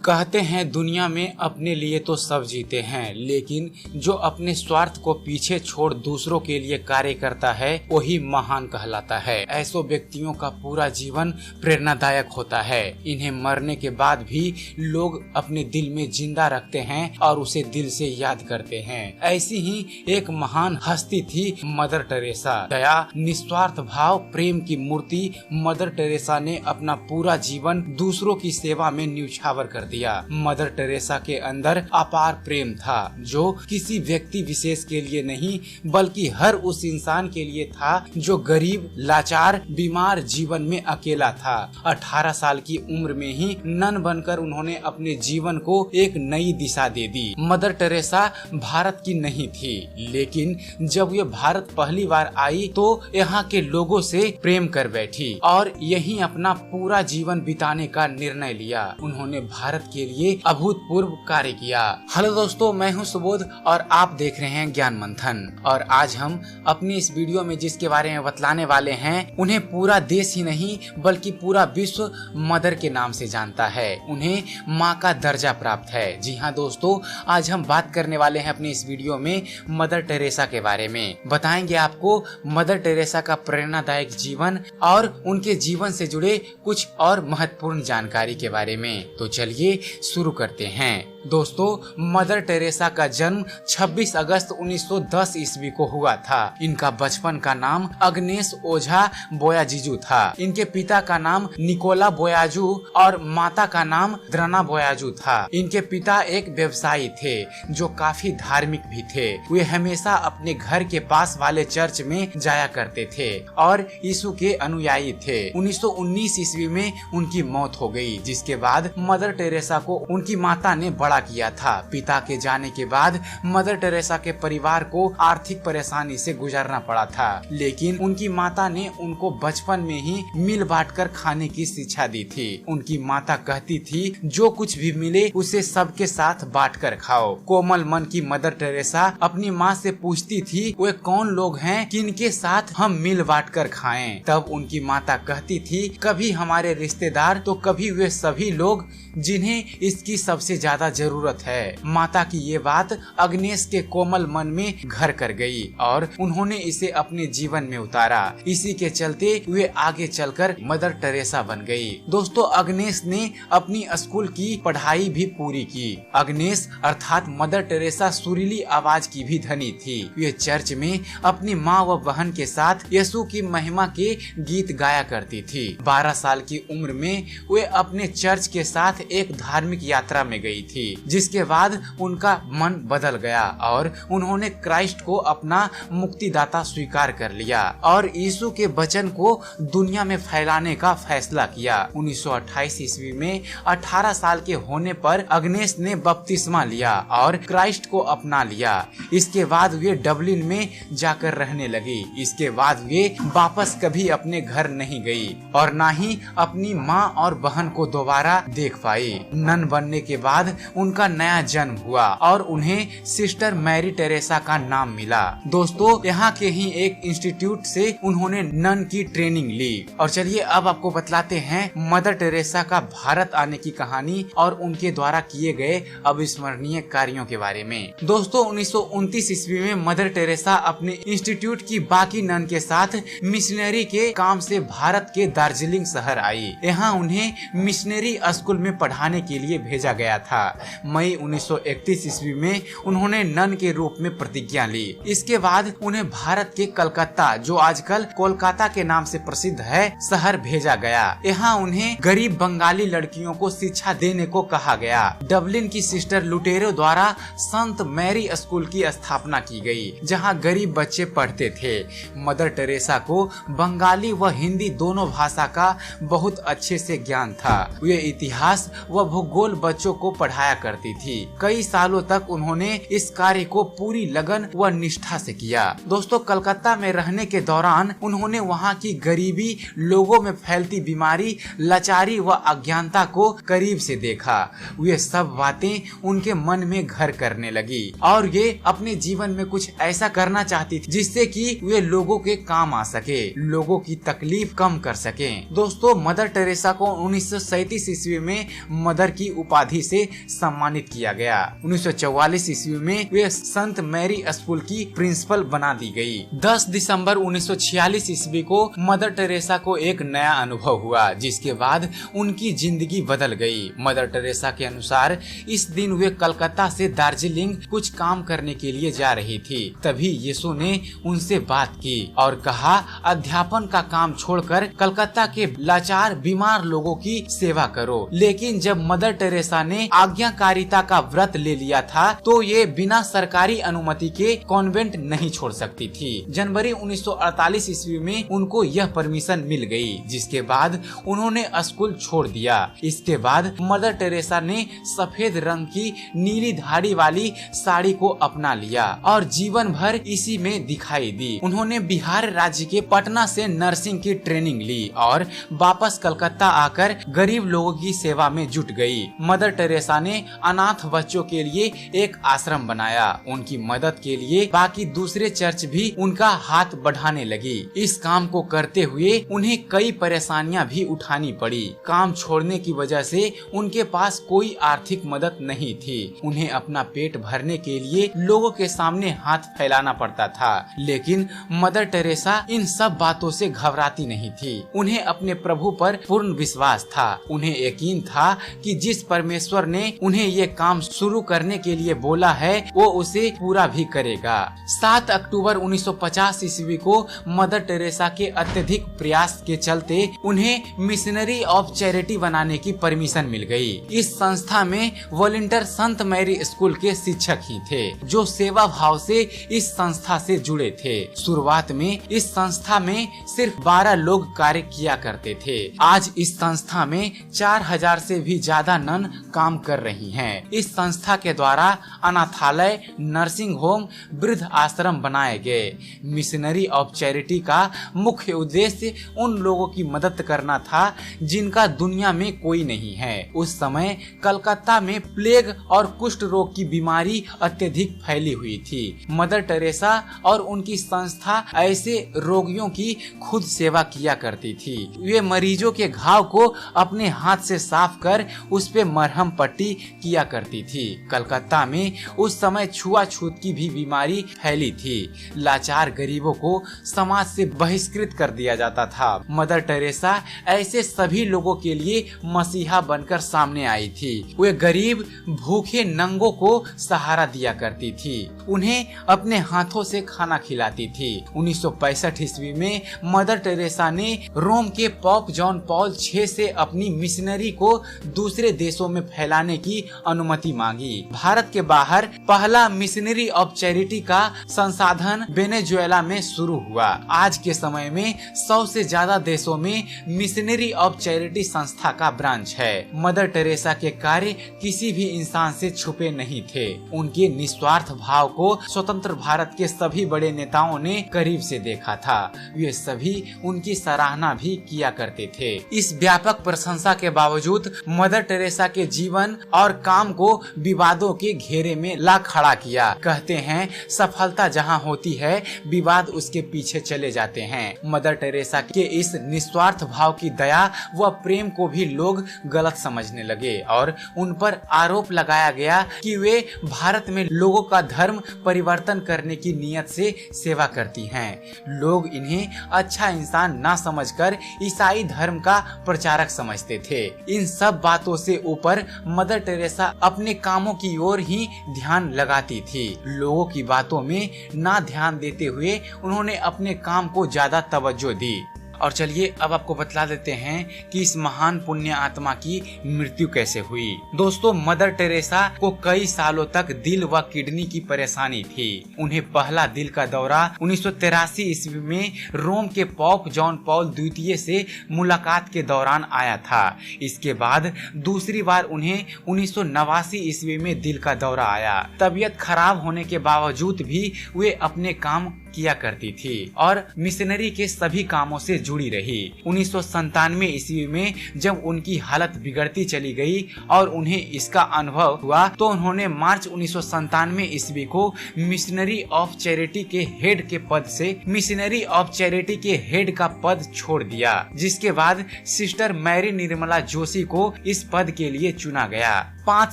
कहते हैं दुनिया में अपने लिए तो सब जीते हैं, लेकिन जो अपने स्वार्थ को पीछे छोड़ दूसरों के लिए कार्य करता है वही महान कहलाता है। ऐसो व्यक्तियों का पूरा जीवन प्रेरणादायक होता है। इन्हें मरने के बाद भी लोग अपने दिल में जिंदा रखते हैं और उसे दिल से याद करते हैं। ऐसी ही एक महान हस्ती थी मदर टेरेसा। दया, निस्वार्थ भाव, प्रेम की मूर्ति मदर टेरेसा ने अपना पूरा जीवन दूसरों की सेवा में न्यौछावर कर दिया। मदर टेरेसा के अंदर अपार प्रेम था, जो किसी व्यक्ति विशेष के लिए नहीं बल्कि हर उस इंसान के लिए था जो गरीब, लाचार, बीमार, जीवन में अकेला था। 18 साल की उम्र में ही नन बनकर उन्होंने अपने जीवन को एक नई दिशा दे दी। मदर टेरेसा भारत की नहीं थी, लेकिन जब ये भारत पहली बार आई तो यहाँ के लोगों से प्रेम कर बैठी और यहीं अपना पूरा जीवन बिताने का निर्णय लिया। उन्होंने भारत के लिए अभूतपूर्व कार्य किया। हेलो दोस्तों, मैं हूं सुबोध और आप देख रहे हैं ज्ञान मंथन। और आज हम अपनी इस वीडियो में जिसके बारे में बतलाने वाले हैं, उन्हें पूरा देश ही नहीं बल्कि पूरा विश्व मदर के नाम से जानता है। उन्हें माँ का दर्जा प्राप्त है। जी हाँ दोस्तों, आज हम बात करने वाले हैं अपनी इस वीडियो में मदर टेरेसा के बारे में। बताएंगे आपको मदर टेरेसा का प्रेरणादायक जीवन और उनके जीवन से जुड़े कुछ और महत्वपूर्ण जानकारी के बारे में। तो चलिए शुरू करते हैं। दोस्तों, मदर टेरेसा का जन्म 26 अगस्त 1910 ईस्वी को हुआ था। इनका बचपन का नाम अग्नेस ओझा बोयाजिजू था। इनके पिता का नाम निकोला बोयाजू और माता का नाम द्रना बोयाजू था। इनके पिता एक व्यवसायी थे जो काफी धार्मिक भी थे। वे हमेशा अपने घर के पास वाले चर्च में जाया करते थे और यीशु के अनुयायी थे। 1919 ईस्वी में उनकी मौत हो गई, जिसके बाद मदर टेरेसा को उनकी माता ने बड़ा किया था। पिता के जाने के बाद मदर टेरेसा के परिवार को आर्थिक परेशानी से गुजरना पड़ा था, लेकिन उनकी माता ने उनको बचपन में ही मिल बांटकर खाने की शिक्षा दी थी। उनकी माता कहती थी जो कुछ भी मिले उसे सबके साथ बांटकर खाओ। कोमल मन की मदर टेरेसा अपनी माँ से पूछती थी वे कौन लोग हैं किनके साथ हम मिल बांटकर खाएं। तब उनकी माता कहती थी कभी हमारे रिश्तेदार तो कभी वे सभी लोग जिन्हें इसकी सबसे ज्यादा जरूरत है। माता की ये बात अग्नेस के कोमल मन में घर कर गई और उन्होंने इसे अपने जीवन में उतारा। इसी के चलते वे आगे चलकर मदर टेरेसा बन गई। दोस्तों, अग्नेस ने अपनी स्कूल की पढ़ाई भी पूरी की। अग्नेस अर्थात मदर टेरेसा सुरीली आवाज की भी धनी थी। वे चर्च में अपनी माँ व बहन के साथ यीशु की महिमा के गीत गाया करती थी। 12 साल की उम्र में वे अपने चर्च के साथ एक धार्मिक यात्रा में गई थी, जिसके बाद उनका मन बदल गया और उन्होंने क्राइस्ट को अपना मुक्तिदाता स्वीकार कर लिया और यीशु के वचन को दुनिया में फैलाने का फैसला किया। 1928 ईस्वी में 18 साल के होने पर अग्नेस ने बपतिस्मा लिया और क्राइस्ट को अपना लिया। इसके बाद वे डबलिन में जाकर रहने लगी। इसके बाद वे वापस कभी अपने घर नहीं गई और न ही अपनी माँ और बहन को दोबारा देख पाई। नन बनने के बाद उनका नया जन्म हुआ और उन्हें सिस्टर मैरी टेरेसा का नाम मिला। दोस्तों, यहाँ के ही एक इंस्टीट्यूट से उन्होंने नन की ट्रेनिंग ली। और चलिए अब आपको बतलाते हैं मदर टेरेसा का भारत आने की कहानी और उनके द्वारा किए गए अविस्मरणीय कार्यों के बारे में। दोस्तों, 1929 ईस्वी में मदर टेरेसा अपने इंस्टीट्यूट की बाकी नन के साथ मिशनरी के काम से भारत के दार्जिलिंग शहर आई। यहाँ उन्हें मिशनरी स्कूल में पढ़ाने के लिए भेजा गया था। मई 1931 ईस्वी में उन्होंने नन के रूप में प्रतिज्ञा ली। इसके बाद उन्हें भारत के कलकत्ता, जो आजकल कोलकाता के नाम से प्रसिद्ध है, शहर भेजा गया। यहाँ उन्हें गरीब बंगाली लड़कियों को शिक्षा देने को कहा गया। डबलिन की सिस्टर लुटेरो द्वारा संत मैरी स्कूल की स्थापना की गई, जहाँ गरीब बच्चे पढ़ते थे। मदर टेरेसा को बंगाली व हिंदी दोनों भाषा का बहुत अच्छे से ज्ञान था। वे इतिहास व भूगोल बच्चों को पढ़ाया करती थी। कई सालों तक उन्होंने इस कार्य को पूरी लगन व निष्ठा से किया। दोस्तों, कलकत्ता में रहने के दौरान उन्होंने वहाँ की गरीबी, लोगों में फैलती बीमारी, लाचारी व अज्ञानता को करीब से देखा। वे सब बातें उनके मन में घर करने लगी और ये अपने जीवन में कुछ ऐसा करना चाहती थी जिससे कि वे लोगों के काम आ सके, लोगों की तकलीफ कम कर सके। दोस्तों, मदर टेरेसा को 1937 ईस्वी में मदर की उपाधि से सम्मानित किया गया। 1944 ईस्वी में वे संत मैरी स्कूल की प्रिंसिपल बना दी गई। 10 दिसंबर 1946 ईस्वी को मदर टेरेसा को एक नया अनुभव हुआ, जिसके बाद उनकी जिंदगी बदल गई। मदर टेरेसा के अनुसार इस दिन वे कलकत्ता से दार्जिलिंग कुछ काम करने के लिए जा रही थी। तभी यीशु ने उनसे बात की और कहा, अध्यापन का काम छोड़कर कलकत्ता के लाचार बीमार लोगों की सेवा करो। लेकिन जब मदर टेरेसा ने आज्ञाकारिता का व्रत ले लिया था तो ये बिना सरकारी अनुमति के कॉन्वेंट नहीं छोड़ सकती थी। जनवरी 1948 ईस्वी में उनको यह परमिशन मिल गई, जिसके बाद उन्होंने स्कूल छोड़ दिया। इसके बाद मदर टेरेसा ने सफेद रंग की नीली धाड़ी वाली साड़ी को अपना लिया और जीवन भर इसी में दिखाई दी। उन्होंने बिहार राज्य के पटना से नर्सिंग की ट्रेनिंग ली और वापस कलकत्ता आकर गरीब लोगों की सेवा में जुट गई। मदर टेरेसा ने अनाथ बच्चों के लिए एक आश्रम बनाया। उनकी मदद के लिए बाकी दूसरे चर्च भी उनका हाथ बढ़ाने लगी। इस काम को करते हुए उन्हें कई परेशानियां भी उठानी पड़ी। काम छोड़ने की वजह से उनके पास कोई आर्थिक मदद नहीं थी। उन्हें अपना पेट भरने के लिए लोगों के सामने हाथ फैलाना पड़ता था। लेकिन मदर टेरेसा इन सब बातों से घबराती नहीं थी। उन्हें अपने प्रभु पर पूर्ण विश्वास था। उन्हें यकीन था कि जिस परमेश्वर ने उन्हें ये काम शुरू करने के लिए बोला है वो उसे पूरा भी करेगा। 7 अक्टूबर 1950 ईस्वी को मदर टेरेसा के अत्यधिक प्रयास के चलते उन्हें मिशनरी ऑफ चैरिटी बनाने की परमिशन मिल गई। इस संस्था में वॉलंटियर संत मैरी स्कूल के शिक्षक ही थे, जो सेवा भाव से इस संस्था से जुड़े थे। शुरुआत में इस संस्था में सिर्फ 12 लोग कार्य किया करते थे। आज इस संस्था में 4000 से भी ज्यादा नन काम कर रही हैं। इस संस्था के द्वारा अनाथालय, नर्सिंग होम, वृद्ध आश्रम बनाए गए। मिशनरी ऑफ चैरिटी का मुख्य उद्देश्य उन लोगों की मदद करना था जिनका दुनिया में कोई नहीं है। उस समय कलकत्ता में प्लेग और कुष्ठ रोग की बीमारी अत्यधिक फैली हुई थी। मदर टेरेसा और उनकी संस्था ऐसे रोगियों की खुद सेवा किया करती थी। वे मरीजों के घाव को अपने हाथ से साफ कर उस पे मरहम पट्टी किया करती थी। कलकत्ता में उस समय छुआछूत की भी बीमारी फैली थी। लाचार गरीबों को समाज से बहिष्कृत कर दिया जाता था। मदर टेरेसा ऐसे सभी लोगों के लिए मसीहा बनकर सामने आई थी। वे गरीब भूखे नंगों को सहारा दिया करती थी। उन्हें अपने हाथों से खाना खिलाती थी। 1965 ईस्वी में मदर टेरेसा ने रोम के पोप जॉन पॉल 6 से अपनी मिशनरी को दूसरे देशों में फैलाने की अनुमति मांगी। भारत के बाहर पहला मिशनरी ऑफ चैरिटी का संसाधन वेनेजुएला में शुरू हुआ। आज के समय में 100 से ज्यादा देशों में मिशनरी ऑफ चैरिटी संस्था का ब्रांच है। मदर टेरेसा के कार्य किसी भी इंसान से छुपे नहीं थे। उनके निस्वार्थ भाव को स्वतंत्र भारत के सभी बड़े नेताओं ने करीब से देखा था। वे सभी उनकी सराहना भी किया करते थे। इस व्यापक प्रशंसा के बावजूद मदर टेरेसा के जीवन और काम को विवादों के घेरे में ला खड़ा किया। कहते हैं, सफलता जहां होती है विवाद उसके पीछे चले जाते हैं। मदर टेरेसा के इस निस्वार्थ भाव की दया व प्रेम को भी लोग गलत समझने लगे और उन पर आरोप लगाया गया कि वे भारत में लोगों का धर्म परिवर्तन करने की नियत से सेवा करती हैं। लोग इन्हें अच्छा इंसान ना समझकर ईसाई धर्म का प्रचारक समझते थे। इन सब बातों से ऊपर मदर टेरेसा अपने कामों की ओर ही ध्यान लगाती थी। लोगों की बातों में ना ध्यान देते हुए उन्होंने अपने काम को ज्यादा तवज्जो दी। और चलिए अब आपको बतला देते हैं कि इस महान पुण्य आत्मा की मृत्यु कैसे हुई। दोस्तों, मदर टेरेसा को कई सालों तक दिल व किडनी की परेशानी थी। उन्हें पहला दिल का दौरा 1983 ईस्वी में रोम के पोप जॉन पॉल द्वितीय से मुलाकात के दौरान आया था। इसके बाद दूसरी बार उन्हें 1989 ईस्वी में दिल का दौरा आया। तबीयत खराब होने के बावजूद भी वे अपने काम किया करती थी और मिशनरी के सभी कामों से जुड़ी रही। 1997 ईस्वी में जब उनकी हालत बिगड़ती चली गई और उन्हें इसका अनुभव हुआ तो उन्होंने मार्च 1997 ईस्वी को मिशनरी ऑफ चैरिटी के हेड के पद से मिशनरी ऑफ चैरिटी के हेड का पद छोड़ दिया, जिसके बाद सिस्टर मैरी निर्मला जोशी को इस पद के लिए चुना गया। 5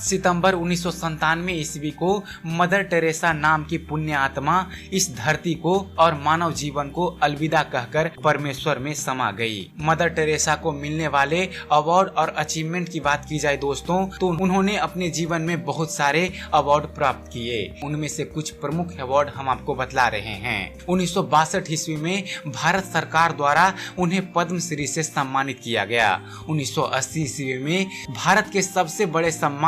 सितंबर 1997 ईस्वी को मदर टेरेसा नाम की पुण्य आत्मा इस धरती को और मानव जीवन को अलविदा कहकर परमेश्वर में समा गई। मदर टेरेसा को मिलने वाले अवार्ड और अचीवमेंट की बात की जाए दोस्तों, तो उन्होंने अपने जीवन में बहुत सारे अवार्ड प्राप्त किए। उनमें से कुछ प्रमुख अवार्ड हम आपको बतला रहे हैं। 1962 ईस्वी में भारत सरकार द्वारा उन्हें पद्मश्री से सम्मानित किया गया। 1980 ईस्वी में भारत के सबसे बड़े सम्मान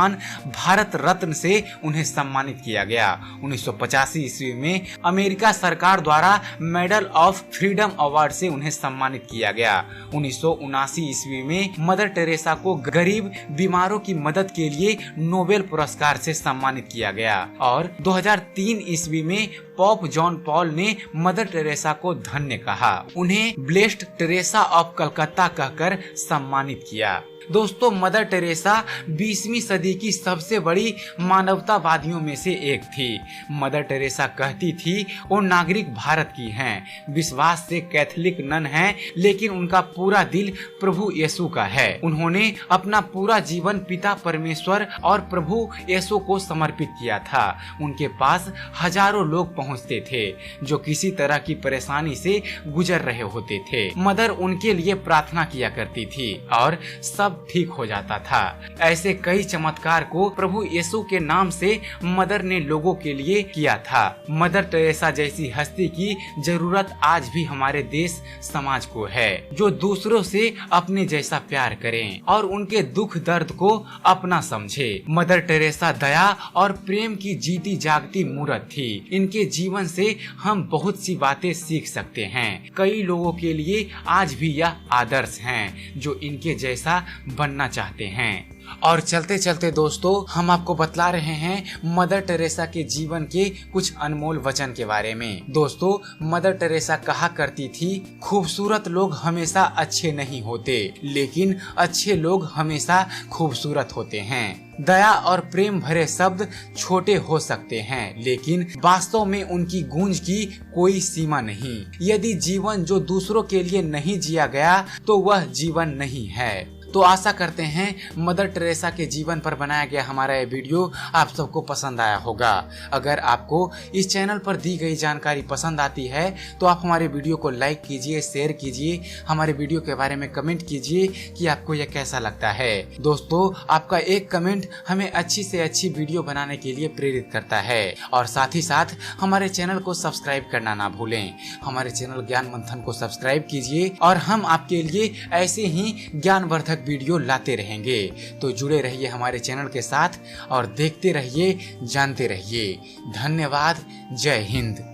भारत रत्न से उन्हें सम्मानित किया गया। 1985 ईस्वी में अमेरिका सरकार द्वारा मेडल ऑफ फ्रीडम अवार्ड से उन्हें सम्मानित किया गया। 1979 ईस्वी में मदर टेरेसा को गरीब बीमारों की मदद के लिए नोबेल पुरस्कार से सम्मानित किया गया और 2003 ईस्वी में पोप जॉन पॉल ने मदर टेरेसा को धन्य कहा। उन्हें ब्लेस्ड टेरेसा ऑफ कलकत्ता कहकर सम्मानित किया। दोस्तों, मदर टेरेसा 20वीं सदी की सबसे बड़ी मानवतावादियों में से एक थी। मदर टेरेसा कहती थी वो नागरिक भारत की हैं, विश्वास से कैथोलिक नन हैं, लेकिन उनका पूरा दिल प्रभु यीशु का है। उन्होंने अपना पूरा जीवन पिता परमेश्वर और प्रभु यीशु को समर्पित किया था। उनके पास हजारों लोग पहुंचते थे जो किसी तरह की परेशानी से गुजर रहे होते थे। मदर उनके लिए प्रार्थना किया करती थी और सब ठीक हो जाता था। ऐसे कई चमत्कार को प्रभु यीशु के नाम से मदर ने लोगों के लिए किया था। मदर टेरेसा जैसी हस्ती की जरूरत आज भी हमारे देश समाज को है, जो दूसरों से अपने जैसा प्यार करें और उनके दुख दर्द को अपना समझे। मदर टेरेसा दया और प्रेम की जीती जागती मूर्त थी। इनके जीवन से हम बहुत सी बातें सीख सकते हैं। कई लोगों के लिए आज भी यह आदर्श हैं जो इनके जैसा बनना चाहते हैं। और चलते चलते दोस्तों, हम आपको बतला रहे हैं मदर टेरेसा के जीवन के कुछ अनमोल वचन के बारे में। दोस्तों, मदर टेरेसा कहा करती थी, खूबसूरत लोग हमेशा अच्छे नहीं होते, लेकिन अच्छे लोग हमेशा खूबसूरत होते हैं। दया और प्रेम भरे शब्द छोटे हो सकते हैं, लेकिन वास्तव में उनकी गूंज की कोई सीमा नहीं। यदि जीवन जो दूसरों के लिए नहीं जिया गया तो वह जीवन नहीं है। तो आशा करते हैं मदर टेरेसा के जीवन पर बनाया गया हमारा ये वीडियो आप सबको पसंद आया होगा। अगर आपको इस चैनल पर दी गई जानकारी पसंद आती है तो आप हमारे वीडियो को लाइक कीजिए, शेयर कीजिए, हमारे वीडियो के बारे में कमेंट कीजिए कि आपको यह कैसा लगता है। दोस्तों, आपका एक कमेंट हमें अच्छी से अच्छी वीडियो बनाने के लिए प्रेरित करता है और साथ ही साथ हमारे चैनल को सब्सक्राइब करना ना भूलें। हमारे चैनल ज्ञान मंथन को सब्सक्राइब कीजिए और हम आपके लिए ऐसे ही ज्ञानवर्धक वीडियो लाते रहेंगे। तो जुड़े रहिए हमारे चैनल के साथ और देखते रहिए, जानते रहिए। धन्यवाद। जय हिंद।